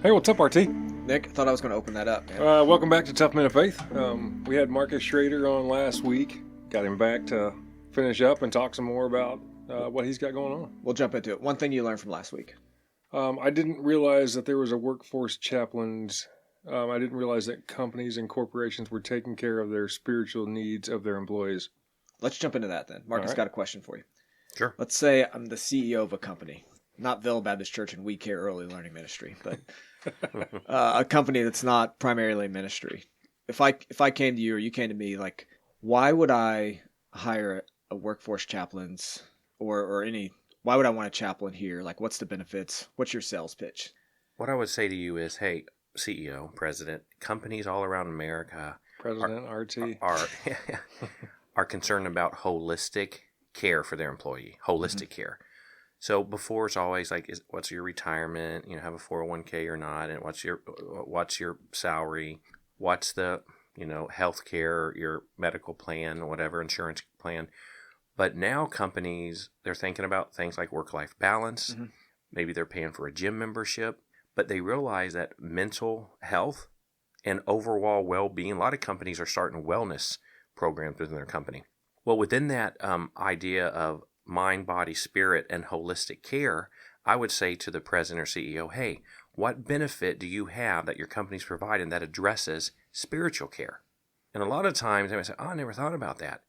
Hey, what's up, RT? Nick, I thought I was going to open that up, man. Welcome back to Tough Men of Faith. We had Marcus Schrader on last week. Got him back to finish up and talk some more about what he's got going on. We'll jump into it. One thing you learned from last week. I didn't realize that there was a workforce chaplains. I didn't realize that companies and corporations were taking care of their spiritual needs of their employees. Let's jump into that then. Marcus right. got a question for you. Sure. Let's say I'm the CEO of a company, not Villa Baptist Church and We Care Early Learning Ministry, but a company that's not primarily ministry. If I came to you or you came to me, like, why would I hire a workforce chaplains why would I want a chaplain here? Like, what's the benefits? What's your sales pitch? What I would say to you is, hey, CEO, president, companies all around America President, RT. are concerned about holistic care for their employee, holistic care. So before it's always like, what's your retirement? Have a 401k or not? And what's your salary? What's the health care, your medical plan, whatever insurance plan? But now companies, they're thinking about things like work-life balance. Mm-hmm. Maybe they're paying for a gym membership, but they realize that mental health and overall well-being, a lot of companies are starting wellness programs within their company. Well, within that idea of mind, body, spirit, and holistic care, I would say to the president or CEO, hey, what benefit do you have that your company's providing that addresses spiritual care? And a lot of times they might say, oh, I never thought about that.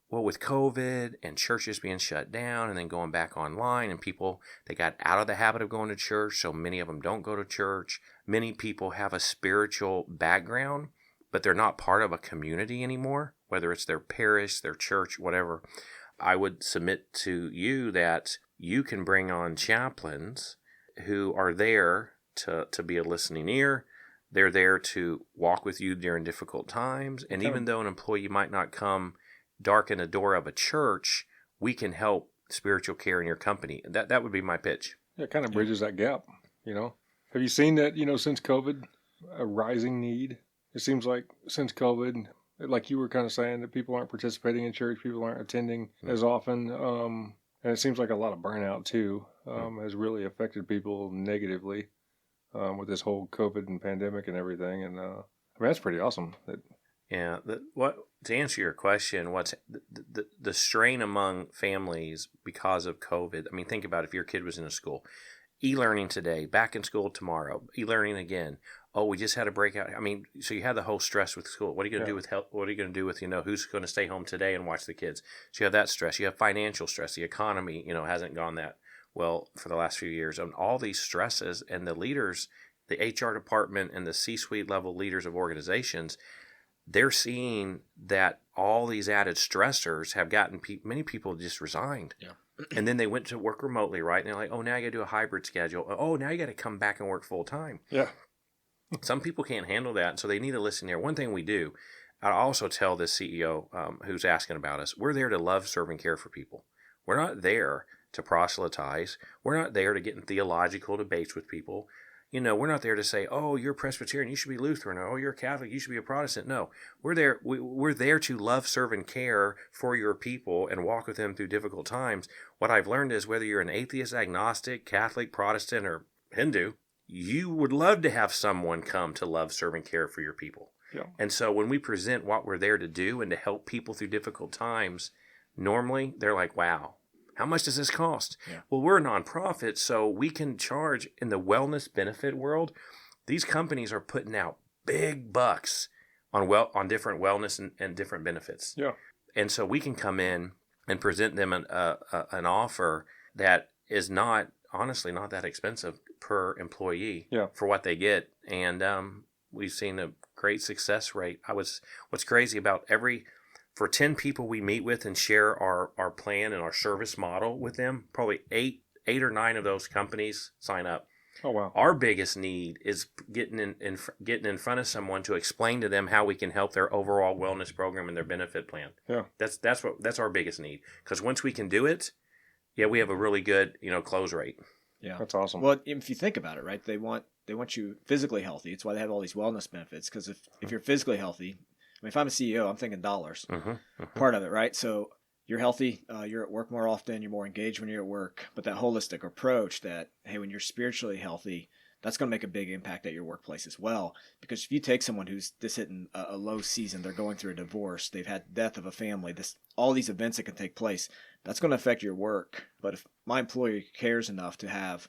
Well, with COVID and churches being shut down and then going back online and people, they got out of the habit of going to church, so many of them don't go to church. Many people have a spiritual background, but they're not part of a community anymore, whether it's their parish, their church, whatever. I would submit to you that you can bring on chaplains who are there to be a listening ear. They're there to walk with you during difficult times. And even though an employee might not come darken the door of a church, we can help spiritual care in your company. That would be my pitch. It kind of bridges that gap, Have you seen that, since COVID, a rising need? It seems like since COVID, like you were kind of saying, that people aren't participating in church, people aren't attending as often, and it seems like a lot of burnout too has really affected people negatively with this whole COVID and pandemic and everything. And that's pretty awesome. Yeah. To answer your question, what's the strain among families because of COVID? I mean, think about if your kid was in a school, e-learning today, back in school tomorrow, e-learning again. Oh, we just had a breakout. I mean, so you had the whole stress with school. What are you going to do with health? What are you going to do with, who's going to stay home today and watch the kids? So you have that stress. You have financial stress. The economy, hasn't gone that well for the last few years. And all these stresses, and the leaders, the HR department and the C-suite level leaders of organizations, they're seeing that all these added stressors have gotten many people just resigned. Yeah. And then they went to work remotely, right? And they're like, oh, now you got to do a hybrid schedule. Oh, now you got to come back and work full time. Yeah. Some people can't handle that, so they need to listen here. One thing we do, I also tell this CEO who's asking about us, we're there to love, serve, and care for people. We're not there to proselytize. We're not there to get in theological debates with people. We're not there to say, oh, you're Presbyterian, you should be Lutheran, or oh, you're Catholic, you should be a Protestant. No, we're there to love, serve, and care for your people and walk with them through difficult times. What I've learned is whether you're an atheist, agnostic, Catholic, Protestant, or Hindu, you would love to have someone come to love, serve, and care for your people. Yeah. And so when we present what we're there to do and to help people through difficult times, normally they're like, wow. How much does this cost? Yeah. Well, we're a nonprofit, so we can charge in the wellness benefit world. These companies are putting out big bucks on different wellness and different benefits. Yeah. And so we can come in and present them an offer that is honestly not that expensive per employee for what they get. And we've seen a great success rate. What's crazy about for 10 people we meet with and share our plan and our service model with them, probably eight or nine of those companies sign up. Oh, wow. Our biggest need is getting in front of someone to explain to them how we can help their overall wellness program and their benefit plan. Yeah. That's our biggest need. Because once we can do it, we have a really good, close rate. Yeah. That's awesome. Well, if you think about it, right, they want you physically healthy. It's why they have all these wellness benefits. Because if you're physically healthy, if I'm a CEO, I'm thinking dollars, part of it, right? So you're healthy, you're at work more often, you're more engaged when you're at work. But that holistic approach that, hey, when you're spiritually healthy, that's going to make a big impact at your workplace as well. Because if you take someone who's just hitting a low season, they're going through a divorce, they've had death of a family, all these events that can take place, that's going to affect your work. But if my employer cares enough to have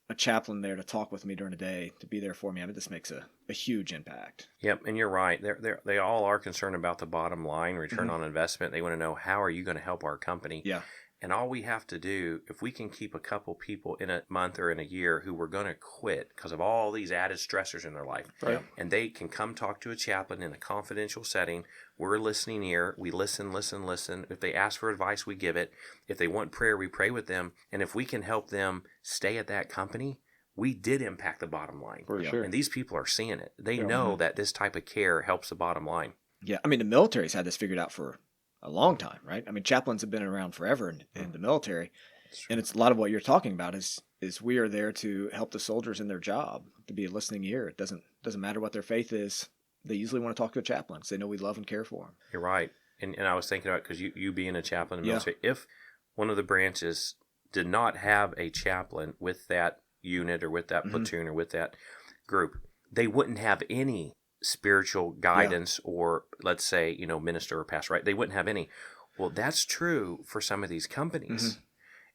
a chaplain there to talk with me during the day, to be there for me, I mean, this makes a huge impact. Yep, and you're right. They all are concerned about the bottom line, return Mhm. on investment. They want to know, how are you going to help our company? Yeah. And all we have to do, if we can keep a couple people in a month or in a year who were going to quit because of all these added stressors in their life, Right. and they can come talk to a chaplain in a confidential setting, we're a listening ear. We listen. If they ask for advice, we give it. If they want prayer, we pray with them. And if we can help them stay at that company, we did impact the bottom line. For sure. And these people are seeing it. They Yeah. know that this type of care helps the bottom line. Yeah. I mean, the military's had this figured out for a long time, right? I mean, chaplains have been around forever in the military. And it's a lot of what you're talking about is we are there to help the soldiers in their job, to be a listening ear. It doesn't matter what their faith is. They usually want to talk to a chaplain because they know we love and care for them. You're right. And I was thinking about, because you being a chaplain in the Yeah. military, if one of the branches did not have a chaplain with that unit or with that Mhm. platoon or with that group, they wouldn't have any spiritual guidance or, let's say, minister or pastor, right? They wouldn't have any. Well, that's true for some of these companies. Mhm.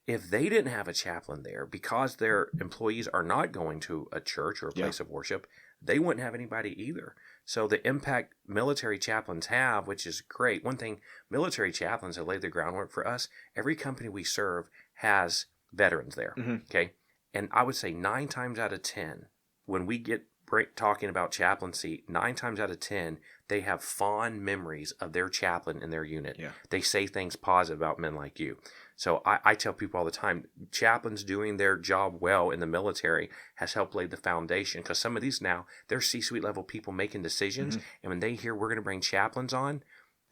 If they didn't have a chaplain there because their employees are not going to a church or a place of worship, they wouldn't have anybody either. So the impact military chaplains have, which is great. One thing, military chaplains have laid the groundwork for us. Every company we serve has veterans there. Mhm. Okay. And I would say 9 times out of 10, when we get talking about chaplaincy, 9 times out of 10, they have fond memories of their chaplain in their unit. Yeah. They say things positive about men like you. So I tell people all the time, chaplains doing their job well in the military has helped lay the foundation, because some of these now, they're C-suite level people making decisions. Mhm. And when they hear we're going to bring chaplains on,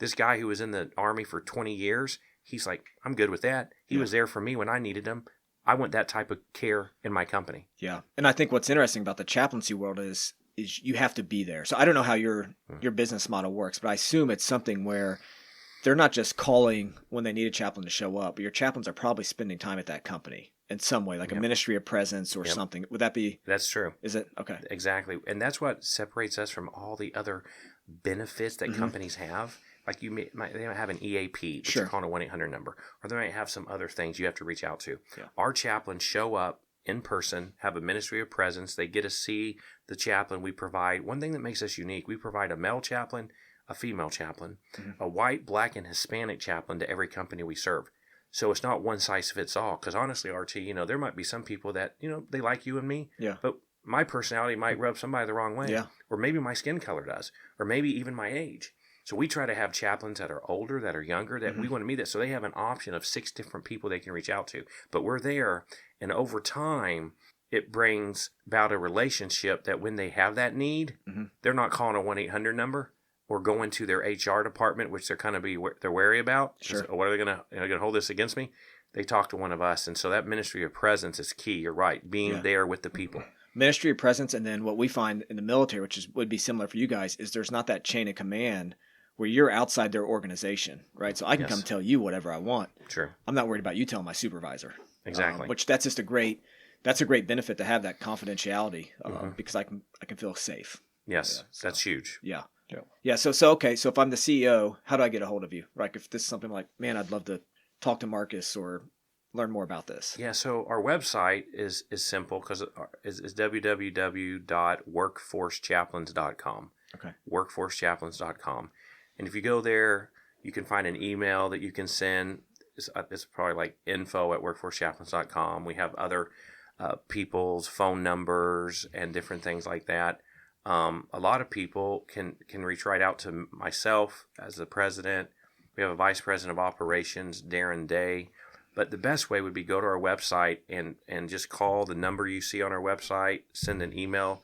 this guy who was in the Army for 20 years, he's like, I'm good with that. He was there for me when I needed him. I want that type of care in my company. Yeah. And I think what's interesting about the chaplaincy world is you have to be there. So I don't know how your business model works, but I assume it's something where they're not just calling when they need a chaplain to show up, but your chaplains are probably spending time at that company in some way, like a ministry of presence or something. Would that be? That's true. Is it? Okay. Exactly. And that's what separates us from all the other benefits that companies have. Like they might have an EAP, which Sure. is called a 1-800 number, or they might have some other things you have to reach out to. Yeah. Our chaplains show up in person, have a ministry of presence. They get to see the chaplain we provide. One thing that makes us unique, we provide a male chaplain, a female chaplain, a white, black, and Hispanic chaplain to every company we serve. So it's not one size fits all. Because honestly, RT, there might be some people that, they like you and me, but my personality might rub somebody the wrong way. Yeah. Or maybe my skin color does, or maybe even my age. So we try to have chaplains that are older, that are younger, that we want to meet that. So they have an option of 6 different people they can reach out to. But we're there, and over time, it brings about a relationship that when they have that need, they're not calling a 1-800 number or going to their HR department, which they're kind of they're wary about. Sure. What are they going to hold this against me? They talk to one of us, and so that ministry of presence is key. You're right, being there with the people. Ministry of presence, and then what we find in the military, which would be similar for you guys, is there's not that chain of command where you're outside their organization, right? So I can come tell you whatever I want. Sure. I'm not worried about you telling my supervisor. Exactly. Which that's just a great benefit to have that confidentiality because I can feel safe. Yes, that's huge. Yeah. Yeah. Yeah. So okay. So if I'm the CEO, how do I get a hold of you? Like if this is something like, man, I'd love to talk to Marcus or learn more about this. Yeah, so our website is simple because it's www.workforcechaplains.com. Okay. Workforcechaplains.com. And if you go there, you can find an email that you can send. It's probably like info@workforcechaplains.com. We have other people's phone numbers and different things like that. A lot of people can reach right out to myself as the president. We have a vice president of operations, Darren Day. But the best way would be go to our website and just call the number you see on our website, send an email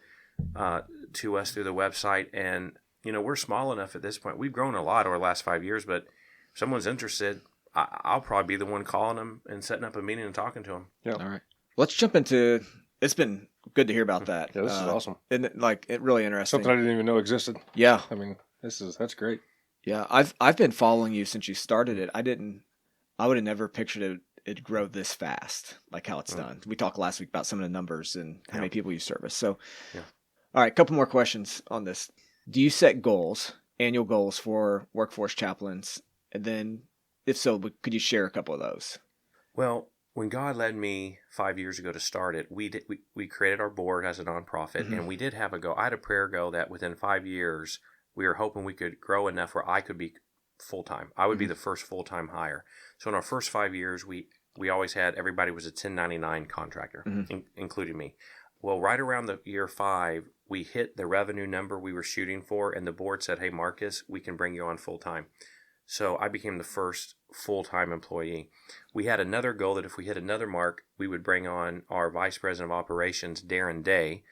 to us through the website. And, we're small enough at this point. We've grown a lot over the last 5 years, but if someone's interested, I'll probably be the one calling them and setting up a meeting and talking to them. Yeah. All right. Let's jump into, it's been good to hear about that. Yeah, this is awesome. And it really interesting. Something I didn't even know existed. Yeah. I mean, that's great. Yeah. I've been following you since you started it. I would have never pictured it grow this fast, like how it's done. We talked last week about some of the numbers and how many people you service. So, all right, a couple more questions on this. Do you set goals, annual goals for workforce chaplains? And then, if so, could you share a couple of those? Well, when God led me 5 years ago to start it, we created our board as a nonprofit, and we did have a goal. I had a prayer goal that within 5 years, we were hoping we could grow enough where I could be full-time. I would be the first full-time hire. So in our first 5 years, we always had, everybody was a 1099 contractor, including me. Well, right around the year 5, we hit the revenue number we were shooting for, and the board said, hey, Marcus, we can bring you on full-time. So I became the first full-time employee. We had another goal that if we hit another mark, we would bring on our Vice President of Operations, Darren Day.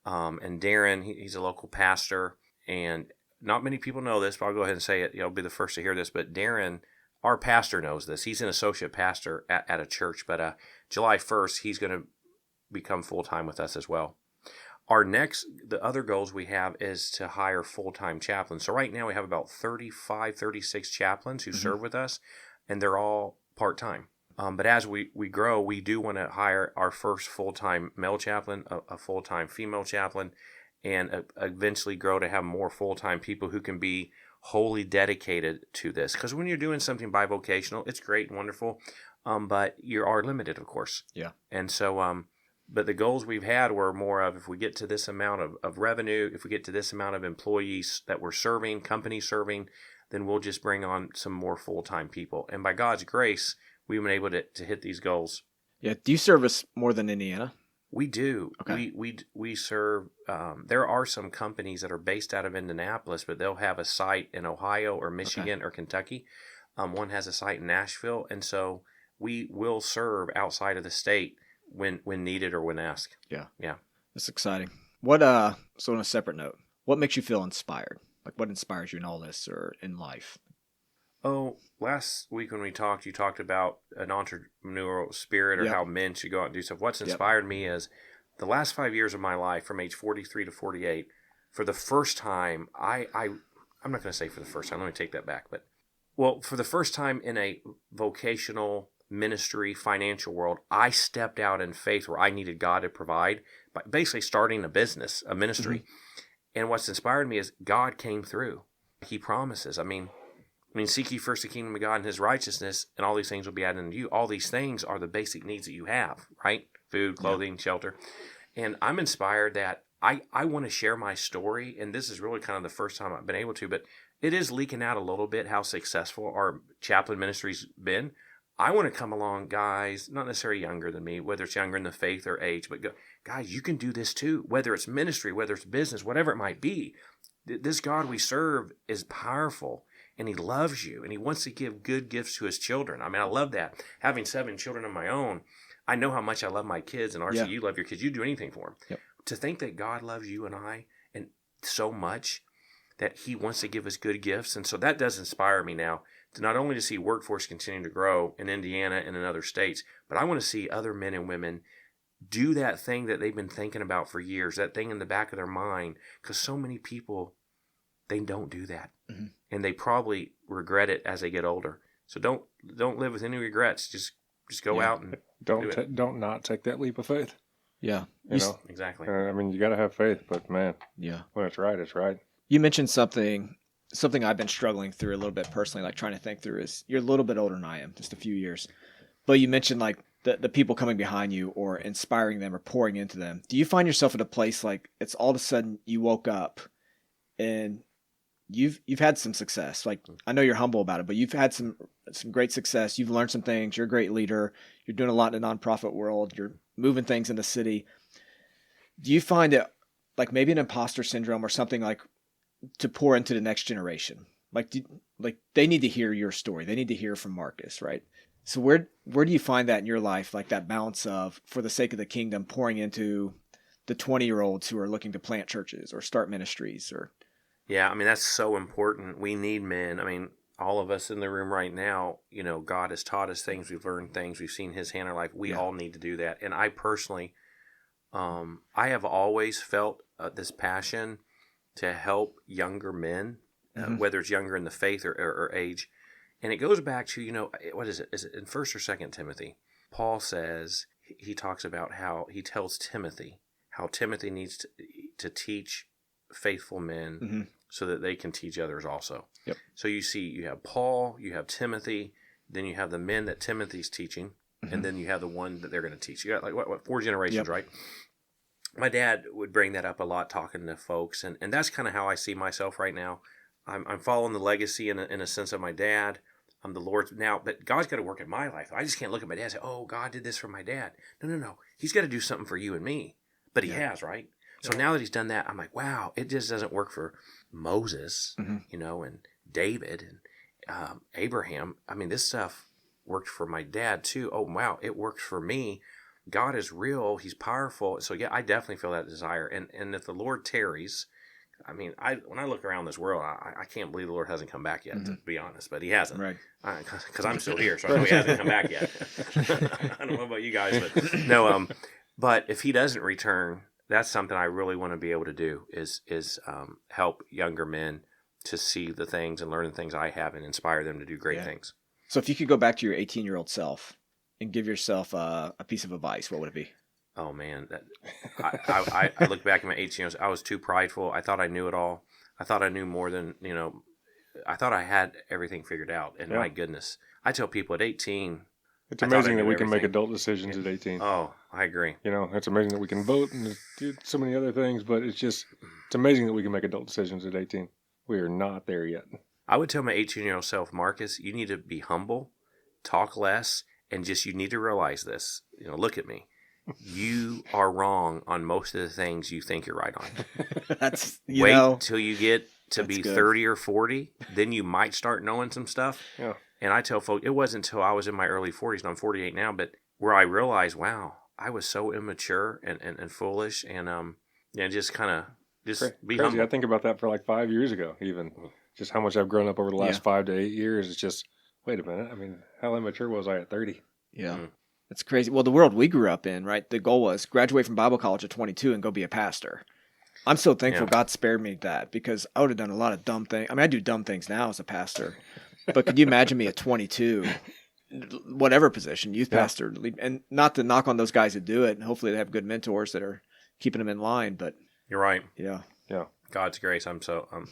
And Darren, he's a local pastor, and not many people know this, but I'll go ahead and say it. You'll be the first to hear this, but Darren, our pastor, knows this. He's an associate pastor at a church, but July 1st, he's going to become full-time with us as well. The other goals we have is to hire full-time chaplains. So right now we have about 35, 36 chaplains who serve with us, and they're all part-time. But as we grow, we do want to hire our first full-time male chaplain, a full-time female chaplain, and eventually grow to have more full-time people who can be wholly dedicated to this. Because when you're doing something bivocational, it's great and wonderful, but you are limited, of course. Yeah. And so, but the goals we've had were more of, if we get to this amount of revenue, if we get to this amount of employees that we're serving, companies serving, then we'll just bring on some more full-time people. And by God's grace, we've been able to hit these goals. Yeah. Do you service more than Indiana? We do. Okay. We serve. There are some companies that are based out of Indianapolis, but they'll have a site in Ohio or Michigan or Kentucky. One has a site in Nashville, and so we will serve outside of the state when needed or when asked. Yeah. Yeah. That's exciting. So on a separate note, what makes you feel inspired? Like what inspires you in all this or in life? Oh, last week when we talked, you talked about an entrepreneurial spirit or how men should go out and do stuff. What's inspired me is the last 5 years of my life, from age 43 to 48, for the first time, I'm not going to say for the first time, let me take that back, for the first time in a vocational ministry, financial world, I stepped out in faith where I needed God to provide by basically starting a business, a ministry. And what's inspired me is God came through. He promises. I mean, seek ye first the kingdom of God and his righteousness, and all these things will be added unto you. All these things are the basic needs that you have, right? Food, clothing, shelter. And I'm inspired that I want to share my story, and this is really kind of the first time I've been able to, but it is leaking out a little bit how successful our chaplain ministry's been. I want to come along, guys, not necessarily younger than me, whether it's younger in the faith or age, but guys, you can do this too, whether it's ministry, whether it's business, whatever it might be. This God we serve is powerful. And he loves you, and he wants to give good gifts to his children. I mean, I love that. Having 7 children of my own, I know how much I love my kids, and RC, you love your kids. You do anything for them. Yep. To think that God loves you and I and so much that he wants to give us good gifts. And so that does inspire me now to not only to see workforce continue to grow in Indiana and in other states, but I want to see other men and women do that thing that they've been thinking about for years, that thing in the back of their mind, because so many people, they don't do that. And they probably regret it as they get older. So don't live with any regrets. Just go out and don't not take that leap of faith. Yeah. You know exactly. I mean, you got to have faith, but man, when it's right, it's right. You mentioned something I've been struggling through a little bit personally, like trying to think through is you're a little bit older than I am, just a few years. But you mentioned like the people coming behind you or inspiring them or pouring into them. Do you find yourself at a place like it's all of a sudden you woke up and you've had some success? Like, I know you're humble about it, but you've had some great success. You've learned some things. You're a great leader. You're doing a lot in the nonprofit world. You're moving things in the city. Do you find it like maybe an imposter syndrome or something like to pour into the next generation? Like they need to hear your story. They need to hear from Marcus, right? So where do you find that in your life? Like that balance of, for the sake of the kingdom, pouring into the 20-year-olds who are looking to plant churches or start ministries or... Yeah, I mean, that's so important. We need men. I mean, all of us in the room right now, God has taught us things. We've learned things. We've seen his hand in our life. We all need to do that. And I personally, I have always felt this passion to help younger men, whether it's younger in the faith or age. And it goes back to, what is it? Is it in 1st or 2nd Timothy? Paul says, he talks about how he tells Timothy how Timothy needs to teach faithful men so that they can teach others also. Yep. So you see, you have Paul, you have Timothy, then you have the men that Timothy's teaching, and then you have the one that they're going to teach. You got like what 4 generations, right? My dad would bring that up a lot talking to folks, and that's kind of how I see myself right now. I'm following the legacy in a sense of my dad. I'm the Lord's now, but God's got to work in my life. I just can't look at my dad and say, oh, God did this for my dad. No. He's got to do something for you and me. But he has, right? So now that he's done that, I'm like, wow, it just doesn't work for Moses, you know, and David and Abraham. I mean, this stuff worked for my dad too. Oh, wow, it works for me. God is real. He's powerful. So, yeah, I definitely feel that desire. And if the Lord tarries, I mean, when I look around this world, I can't believe the Lord hasn't come back yet, to be honest. But he hasn't. Right. Because I'm still here, so I know he hasn't come back yet. I don't know about you guys, but no. But if he doesn't return, that's something I really want to be able to do is help younger men to see the things and learn the things I have and inspire them to do great things. So if you could go back to your 18-year-old self and give yourself a piece of advice, what would it be? Oh man, I look back at my 18 years. I was too prideful. I thought I knew it all. I thought I knew more than I thought I had everything figured out. And my goodness, I tell people at 18. It's amazing that we can make adult decisions at 18. Oh, I agree. It's amazing that we can vote and do so many other things, but it's amazing that we can make adult decisions at 18. We are not there yet. I would tell my 18-year-old self, Marcus, you need to be humble, talk less, and you need to realize this. Look at me. You are wrong on most of the things you think you're right on. Wait till you get to be 30 or 40, then you might start knowing some stuff. Yeah. And I tell folks, it wasn't until I was in my early 40s, and I'm 48 now, but where I realized, wow, I was so immature and foolish, and just kind of be humble. I think about that for like 5 years ago, even just how much I've grown up over the last 5 to 8 years. It's just, wait a minute. I mean, how immature was I at 30? Yeah. It's crazy. Well, the world we grew up in, right? The goal was graduate from Bible college at 22 and go be a pastor. I'm so thankful God spared me that, because I would have done a lot of dumb things. I mean, I do dumb things now as a pastor, but could you imagine me at 22, whatever position, youth pastor, and not to knock on those guys that do it, and hopefully they have good mentors that are keeping them in line, but you're right. Yeah. God's grace. I'm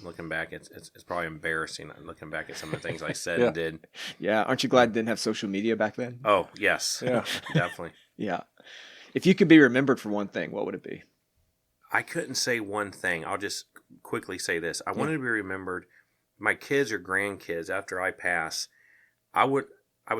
looking back. It's probably embarrassing. I'm looking back at some of the things I said and did. Yeah. Aren't you glad you didn't have social media back then? Oh, yes. Yeah. Definitely. Yeah. If you could be remembered for one thing, what would it be? I couldn't say one thing. I'll just quickly say this. I wanted to be remembered. My kids or grandkids, after I pass, I would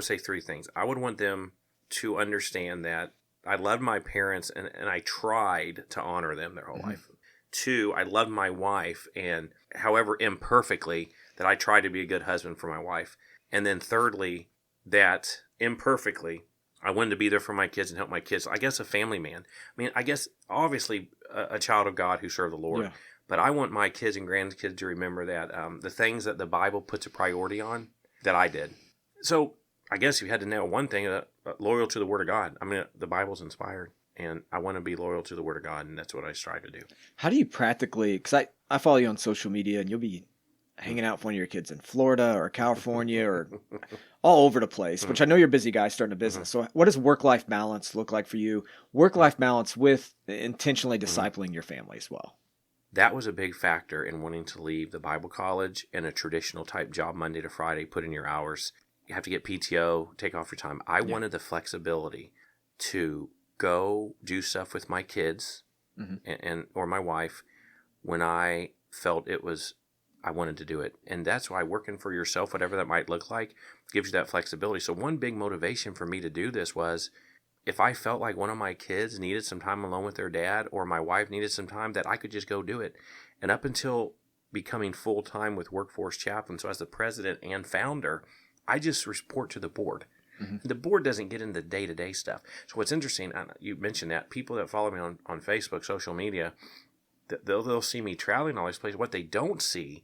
say 3 things. I would want them to understand that I loved my parents and I tried to honor them their whole life. 2, I loved my wife, and however imperfectly, that I tried to be a good husband for my wife. And then thirdly, that imperfectly, I wanted to be there for my kids and help my kids. I guess a family man. I mean, I guess obviously a child of God who served the Lord. Yeah. But I want my kids and grandkids to remember that the things that the Bible puts a priority on, that I did. So I guess if you had to nail one thing, loyal to the Word of God. I mean, the Bible's inspired. And I want to be loyal to the Word of God, and that's what I strive to do. How do you practically, because I follow you on social media, and you'll be hanging out with one of your kids in Florida or California or all over the place, which I know you're a busy guy starting a business. So what does work-life balance look like for you? Work-life balance with intentionally discipling your family as well. That was a big factor in wanting to leave the Bible college and a traditional type job Monday to Friday, put in your hours. You have to get PTO, take off your time. I wanted the flexibility to go do stuff with my kids and or my wife when I felt I wanted to do it. And that's why working for yourself, whatever that might look like, gives you that flexibility. So one big motivation for me to do this was, if I felt like one of my kids needed some time alone with their dad, or my wife needed some time, that I could just go do it. And up until becoming full-time with Workforce Chaplain, so as the president and founder, I just report to the board. The board doesn't get into day-to-day stuff. So what's interesting, you mentioned that, people that follow me on Facebook, social media, they'll see me traveling all these places. What they don't see,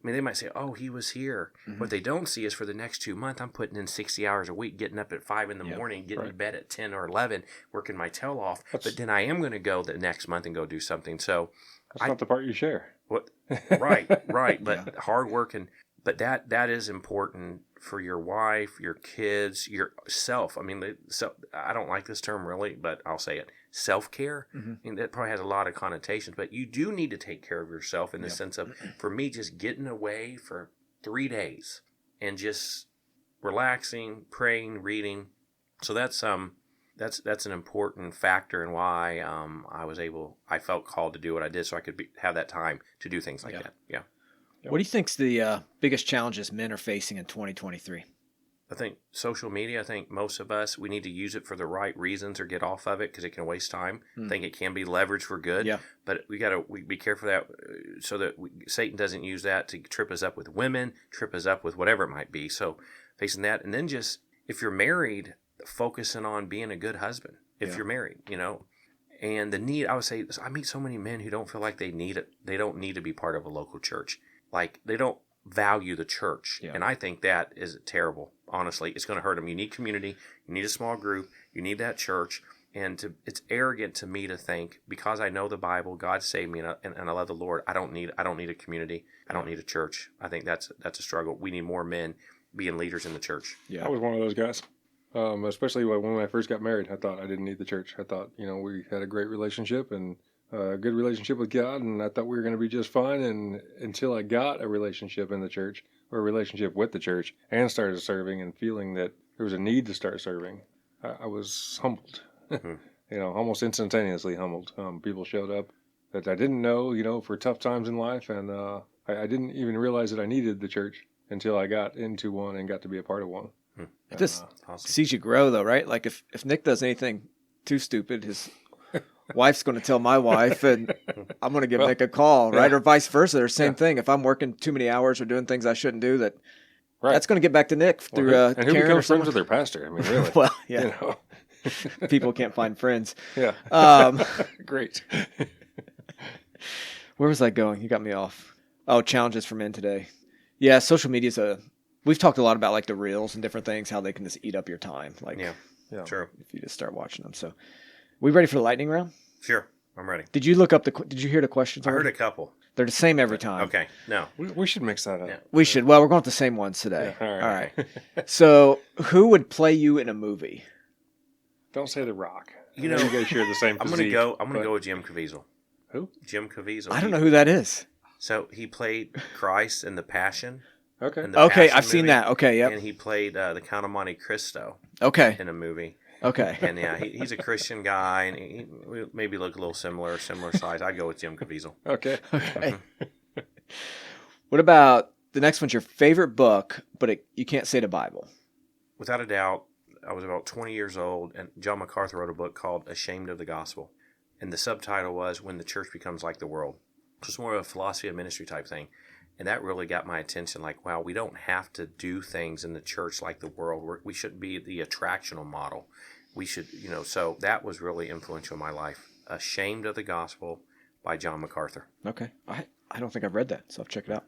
I mean, they might say, oh, he was here. What they don't see is for the next 2 months, I'm putting in 60 hours a week, getting up at 5 in the morning, getting to bed at 10 or 11, working my tail off. But then I am going to go the next month and go do something. So that's not the part you share. What? Right. But hard work but that is important for your wife, your kids, yourself. I mean, I don't like this term really, but I'll say it. Self-care. Mm-hmm. I mean, that probably has a lot of connotations, but you do need to take care of yourself in the sense of, for me, just getting away for 3 days and just relaxing, praying, reading. So that's an important factor in why I felt called to do what I did, so I could have that time to do things like that. Yeah. What do you think's the biggest challenges men are facing in 2023? I think social media, I think most of us, we need to use it for the right reasons or get off of it because it can waste time. I think it can be leveraged for good. Yeah. But we be careful that so that Satan doesn't use that to trip us up with women, trip us up with whatever it might be. So facing that. And then just, if you're married, focusing on being a good husband. If you're married, and the need, I would say, I meet so many men who don't feel like they need it. They don't need to be part of a local church. Like, they don't value the church. Yeah. And I think that is terrible. Honestly, it's going to hurt them. You need community. You need a small group. You need that church. And it's arrogant to me to think, because I know the Bible, God saved me, and I love the Lord, I don't need a community. I don't need a church. I think that's a struggle. We need more men being leaders in the church. Yeah, I was one of those guys. Especially when I first got married, I thought I didn't need the church. I thought, we had a great relationship and a good relationship with God, and I thought we were going to be just fine. And until I got a relationship in the church, or a relationship with the church, and started serving and feeling that there was a need to start serving, I was humbled. Almost instantaneously humbled. People showed up that I didn't know, for tough times in life, and I didn't even realize that I needed the church until I got into one and got to be a part of one. It just sees you grow, though, right? Like if Nick does anything too stupid, his wife's going to tell my wife, and I'm going to give Nick a call, right? Or vice versa. Or same thing. If I'm working too many hours or doing things I shouldn't do, that's going to get back to Nick through and who Karen becomes friends with their pastor? I mean, really? Well, yeah. People can't find friends. Yeah. Great. Where was I going? You got me off. Oh, challenges for men today. Yeah, social media's we've talked a lot about like the reels and different things, how they can just eat up your time. Like, yeah, true. If you just start watching them. So, we ready for the lightning round? Sure, I'm ready. Did you look up did you hear the questions? I already? heard a couple. They're the same every time. Okay, no. We should mix that up. Yeah. We should. Well, we're going with the same ones today. Yeah, all right. So, who would play you in a movie? Don't say The Rock. You know, you guys share the same physique. I'm gonna go with Jim Caviezel. Who? Jim Caviezel. I don't know who that is. So he played Christ in The Passion. Okay. Okay, I've seen that. Okay, yep. And he played the Count of Monte Cristo. Okay. In a movie. Okay. And yeah, he's a Christian guy, and he maybe look a little similar size. I'd go with Jim Caviezel. Okay. Okay. What about the next one's your favorite book, but you can't say the Bible? Without a doubt, I was about 20 years old, and John MacArthur wrote a book called Ashamed of the Gospel. And the subtitle was When the Church Becomes Like the World. It's more of a philosophy of ministry type thing. And that really got my attention. Like, wow, we don't have to do things in the church like the world. We shouldn't be the attractional model. We should, so that was really influential in my life. Ashamed of the Gospel by John MacArthur. Okay. I don't think I've read that, so I'll check it out.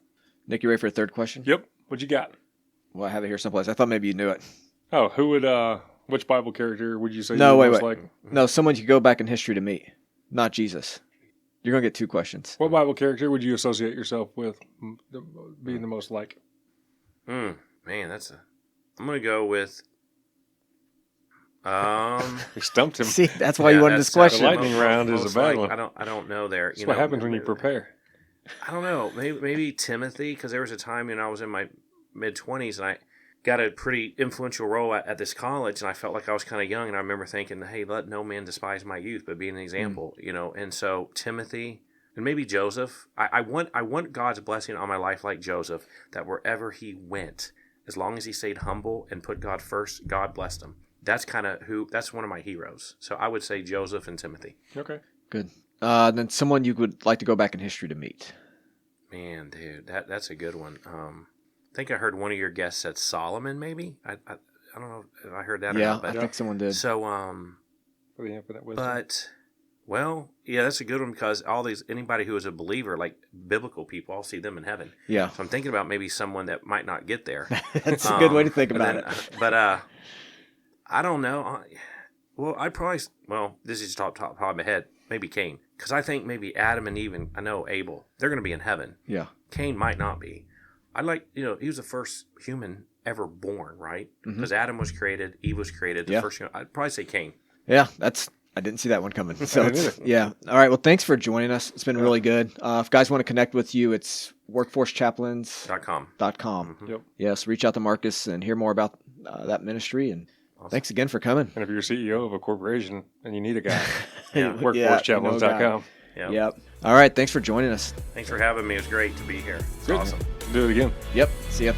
Nick, you ready for a third question? Yep. What you got? Well, I have it here someplace. I thought maybe you knew it. Oh, which Bible character would you say no, you wait. like? No, someone you could go back in history to meet. Not Jesus. You're going to get 2 questions. What Bible character would you associate yourself with being the most like? Man, I'm going to go with... We stumped him. See, that's why you wanted this question. The lightning round is a bad one. I don't know there. That's what happens when you prepare. I don't know. Maybe Timothy, because there was a time I was in my mid-20s, and I got a pretty influential role at this college, and I felt like I was kind of young, and I remember thinking, hey, let no man despise my youth, but be an example, and so Timothy, and maybe Joseph. I want God's blessing on my life like Joseph, that wherever he went, as long as he stayed humble and put God first, God blessed him. That's that's one of my heroes. So I would say Joseph and Timothy. Okay. Good. Then someone you would like to go back in history to meet. Man, dude, that's a good one. I think I heard one of your guests said Solomon, maybe. I don't know if I heard that or not. But I think someone did. So, but that's a good one because anybody who is a believer, like biblical people, I'll see them in heaven. Yeah. So I'm thinking about maybe someone that might not get there. That's a good way to think about it. But I don't know. This is top of my head. Maybe Cain, because I think maybe Adam and Eve and I know Abel, they're going to be in heaven. Yeah. Cain might not be. he was the first human ever born, right? Because Adam was created, Eve was created. The first human, I'd probably say Cain. Yeah, I didn't see that one coming. So yeah. All right. Well, thanks for joining us. It's been really good. If guys want to connect with you, it's workforcechaplains.com. Yep. Yes. Reach out to Marcus and hear more about that ministry. And thanks again for coming. And if you're CEO of a corporation and you need a guy, Yeah. workforcechaplains.com. Yep. All right. Thanks for joining us. Thanks for having me. It was great to be here. It's awesome. Do it again. Yep. See ya.